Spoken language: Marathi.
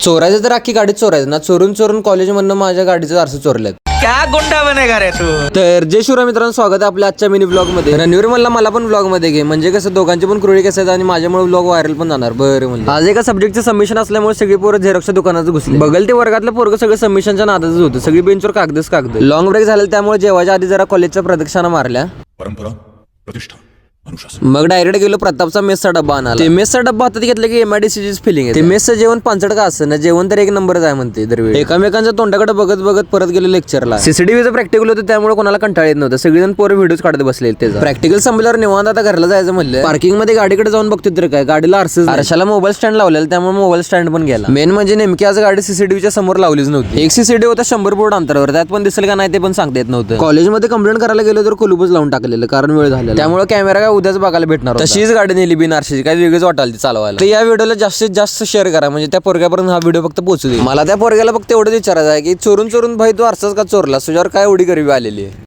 चोरायचं तर अख्खी गाडी चोरायचं ना, चोरून चोरून कॉलेज मधनं माझ्या गाडीचं आरसे चोरलेत. क्या गुंडा बनेगा रे तू. तर जय शिवराय मित्रांनो, स्वागत आहे आपल्या आजच्या मिनी ब्लॉग मध्ये. रणवीर मला पण ब्लॉग मध्ये घे, म्हणजे कसं दोघांचे पण क्रुडी कसं आहेत आणि माझ्यामुळे ब्लॉग व्हायरल पण जाणार. बरं म्हणजे आज एका सब्जेक्टचं सबमिशन असल्यामुळे सगळी पोरं झेरॉक्सच्या दुकानात घुसली. बघल ते वर्गातलं पोरग सगळं सबमिशनच्या नादातच होतं. सगळी बेंचवर कागद. लॉंग ब्रेक झालं त्यामुळे जेवायच्या आधी जरा कॉलेजच्या प्रदक्षिणा मारल्या. परंपरा, प्रतिष्ठा, अनुशासन. मग डायरेक्ट गेलो प्रतापचा मेसचा डब्बा आणायला. ते मेसचा डब्बा हातात घेतलं की MIDCचीच फिलिंग आहे. ते मेसचं जेवण पांचट का असं ना, जेवण तर एक नंबरच आहे म्हणते दरवेळी. एकमेकांच्या तोंडाकडे बघत परत गेलो लेक्चरला. CCTVचं प्रॅक्टिकल होतं त्यामुळे कोणाला कंटाळ येत नव्हतं. सगळेजण पोरं व्हिडिओज काढत बसले. त्याचा प्रॅक्टिकल संपल्यावर निवांत आता घरला जायचं म्हणलं. पार्किंग मध्ये गाडीकडे जाऊन बघतो तर काय गाडीला आरशाला मोबाईल स्टँड लावलेला, त्यामुळे मोबाईल स्टँड पण गेला. मेन म्हणजे नेमकी आज गाडी CCTVच्या समोर लावलीच नव्हती. एक CCTV होता 100 फूट अंतरावर, त्यात पण दिसेल का नाही ते पण सांगता येत नव्हतं. कॉलेजमध्ये कंप्लेंट करायला गेलो तर कुलूपच लावून टाकलेलं, कारण वेळ झाला. त्यामुळे कॅमेरा काय उद्याच बघायला भेटणार. तशीच गाडी नेली बिन आरशाची, काय वेगळीच वाटाल ती चालवायला. तर या व्हिडिओला जास्तीत जास्त शेअर करा, म्हणजे त्या पोरग्यापर्यंत हा व्हिडिओ फक्त पोहोचू दे. मला त्या पोरग्याला फक्त एवढंच विचारायचं आहे की चोरून भाई तू आरसाच का चोरला, तुझ्यावर काय एवढी गरिबी आलेली आहे.